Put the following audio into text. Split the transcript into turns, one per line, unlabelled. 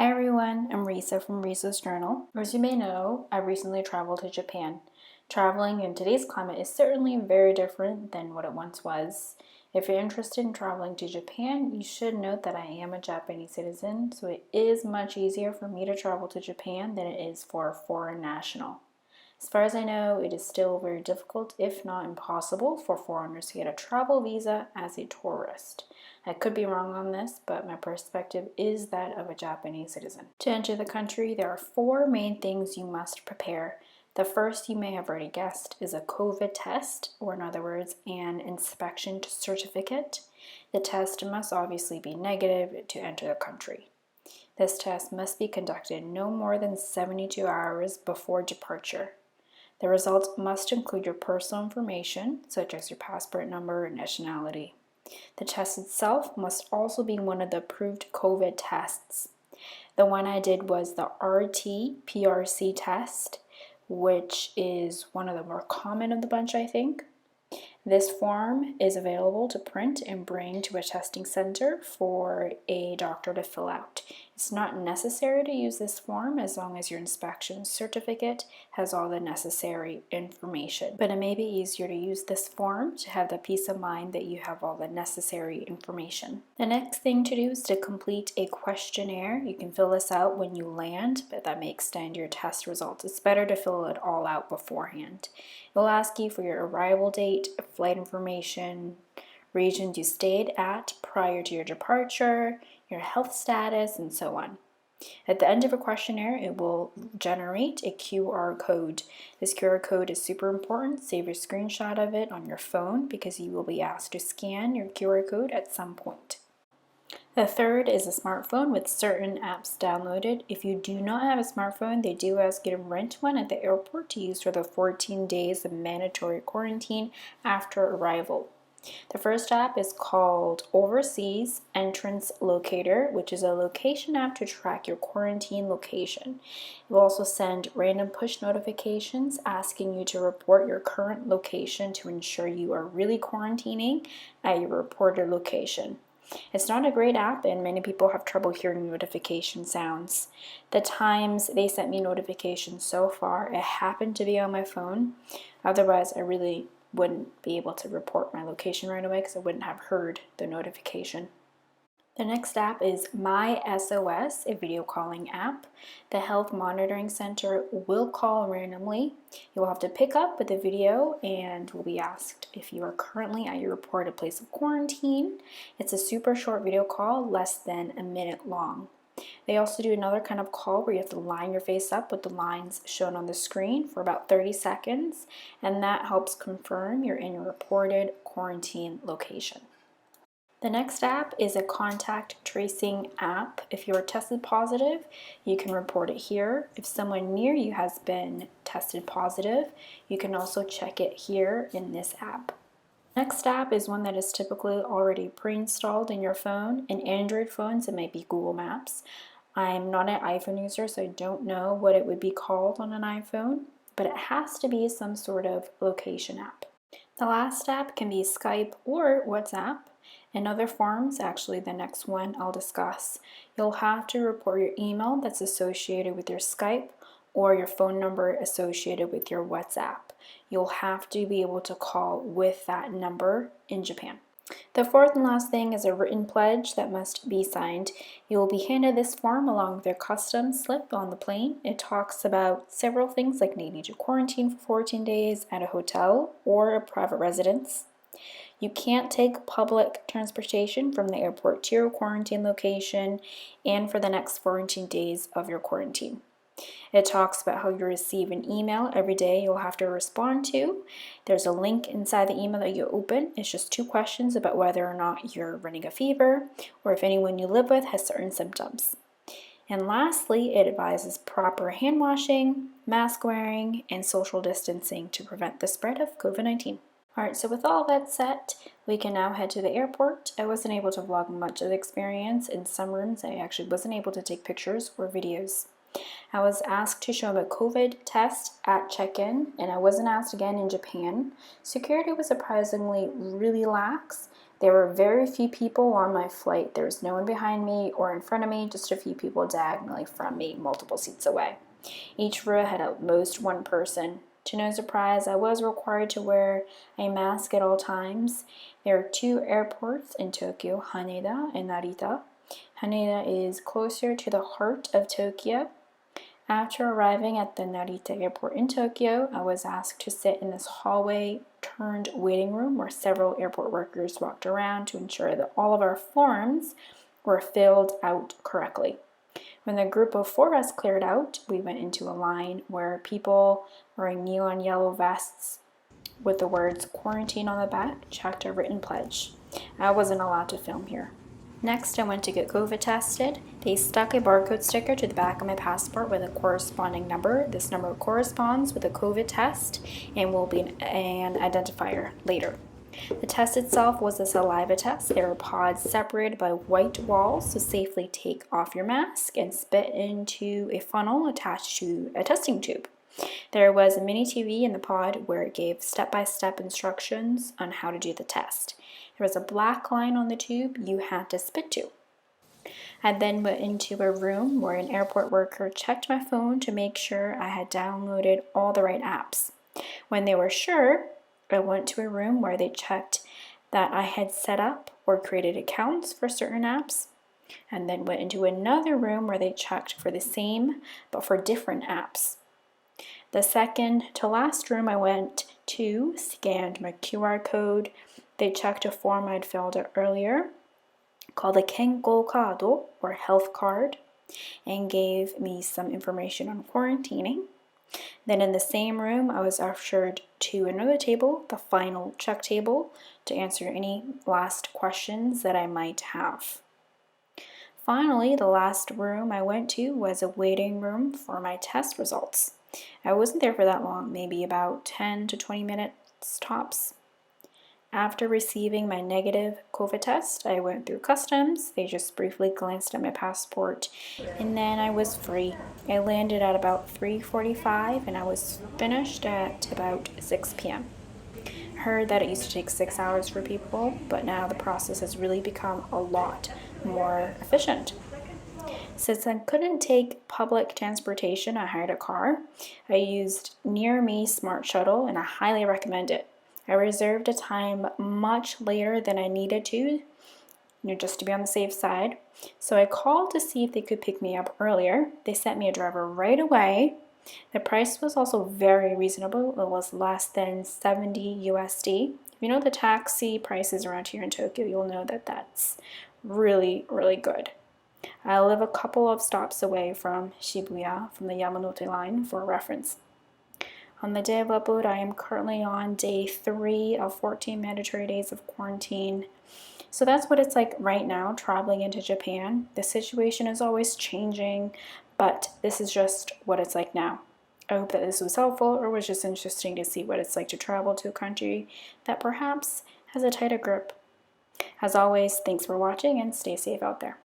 Hi everyone, I'm Risa from Risa's Journal. As you may know, I recently traveled to Japan. Traveling in today's climate is certainly very different than what it once was. If you're interested in traveling to Japan, you should note that I am a Japanese citizen, so it is much easier for me to travel to Japan than it is for a foreign national. As far as I know, it is still very difficult, if not impossible, for foreigners to get a travel visa as a tourist. I could be wrong on this, but my perspective is that of a Japanese citizen. To enter the country, there are 4 main things you must prepare. The first, you may have already guessed, is a COVID test, or in other words, an inspection certificate. The test must obviously be negative to enter the country. This test must be conducted no more than 72 hours before departure. The results must include your personal information, such as your passport number and nationality. The test itself must also be one of the approved COVID tests. The one I did was the RT-PCR test, which is one of the more common of the bunch, I think. This form is available to print and bring to a testing center for a doctor to fill out. It's not necessary to use this form as long as your inspection certificate has all the necessary information. But it may be easier to use this form to have the peace of mind that you have all the necessary information. The next thing to do is to complete a questionnaire. You can fill this out when you land, but that may extend your test results. It's better to fill it all out beforehand. It will ask you for your arrival date, flight information, regions you stayed at prior to your departure, your health status, and so on. At the end of a questionnaire, it will generate a QR code. This QR code is super important. Save a screenshot of it on your phone because you will be asked to scan your QR code at some point. The third is a smartphone with certain apps downloaded. If you do not have a smartphone, they do ask you to rent one at the airport to use for the 14 days of mandatory quarantine after arrival. The first app is called Overseas Entrance Locator, which is a location app to track your quarantine location. It will also send random push notifications asking you to report your current location to ensure you are really quarantining at your reported location. It's not a great app and many people have trouble hearing notification sounds. The times they sent me notifications so far, it happened to be on my phone. Otherwise, I really wouldn't be able to report my location right away because I wouldn't have heard the notification. The next app is My SOS, a video calling app. The Health Monitoring Center will call randomly. You will have to pick up with the video and will be asked if you are currently at your reported place of quarantine. It's a super short video call, less than a minute long. They also do another kind of call where you have to line your face up with the lines shown on the screen for about 30 seconds, and that helps confirm you're in your reported quarantine location. The next app is a contact tracing app. If you are tested positive, you can report it here. If someone near you has been tested positive, you can also check it here in this app. Next app is one that is typically already pre-installed in your phone. In Android phones, it might be Google Maps. I'm not an iPhone user, so I don't know what it would be called on an iPhone, but it has to be some sort of location app. The last app can be Skype or WhatsApp. In other forms, actually the next one I'll discuss, you'll have to report your email that's associated with your Skype or your phone number associated with your WhatsApp. You'll have to be able to call with that number in Japan. The fourth and last thing is a written pledge that must be signed. You will be handed this form along with your customs slip on the plane. It talks about several things like needing to quarantine for 14 days at a hotel or a private residence. You can't take public transportation from the airport to your quarantine location and for the next 14 days of your quarantine. It talks about how you receive an email every day you'll have to respond to. There's a link inside the email that you open. It's just 2 questions about whether or not you're running a fever or if anyone you live with has certain symptoms. And lastly, it advises proper hand washing, mask wearing, and social distancing to prevent the spread of COVID-19. Alright, so with all that set, we can now head to the airport. I wasn't able to vlog much of the experience. In some rooms, I actually wasn't able to take pictures or videos. I was asked to show a COVID test at check-in, and I wasn't asked again in Japan. Security was surprisingly really lax, There were very few people on my flight. There was no one behind me or in front of me, just a few people diagonally from me, multiple seats away. Each row had at most one person. To no surprise, I was required to wear a mask at all times. There are two airports in Tokyo, Haneda and Narita. Haneda is closer to the heart of Tokyo. After arriving at the Narita airport in Tokyo, I was asked to sit in this hallway turned waiting room where several airport workers walked around to ensure that all of our forms were filled out correctly. When the group of 4 of us cleared out, we went into a line where people wearing neon yellow vests with the words quarantine on the back checked a written pledge. I wasn't allowed to film here. Next, I went to get COVID tested. They stuck a barcode sticker to the back of my passport with a corresponding number. This number corresponds with a COVID test and will be an identifier later. The test itself was a saliva test. There were pods separated by white walls to safely take off your mask and spit into a funnel attached to a testing tube. There was a mini TV in the pod where it gave step-by-step instructions on how to do the test. There was a black line on the tube you had to spit to. I then went into a room where an airport worker checked my phone to make sure I had downloaded all the right apps. When they were sure, I went to a room where they checked that I had set up or created accounts for certain apps, and then went into another room where they checked for the same but for different apps. The second to last room I went to scanned my QR code. They checked a form I'd filled out earlier called a Kenko Kado or health card and gave me some information on quarantining. Then in the same room, I was ushered to another table, the final check table, to answer any last questions that I might have. Finally, the last room I went to was a waiting room for my test results. I wasn't there for that long, maybe about 10 to 20 minutes tops. After receiving my negative COVID test, I went through customs. They just briefly glanced at my passport, and then I was free. I landed at about 3:45, and I was finished at about 6 p.m. Heard that it used to take 6 hours for people, but now the process has really become a lot more efficient. Since I couldn't take public transportation, I hired a car. I used Near Me Smart Shuttle, and I highly recommend it. I reserved a time much later than I needed to, just to be on the safe side. So I called to see if they could pick me up earlier. They sent me a driver right away. The price was also very reasonable. It was less than 70 USD. If you know the taxi prices around here in Tokyo, you'll know that that's really, really good. I live a couple of stops away from Shibuya, from the Yamanote line, for reference. On the day of upload, I am currently on day 3 of 14 mandatory days of quarantine. So that's what it's like right now, traveling into Japan. The situation is always changing, but this is just what it's like now. I hope that this was helpful or was just interesting to see what it's like to travel to a country that perhaps has a tighter grip. As always, thanks for watching and stay safe out there.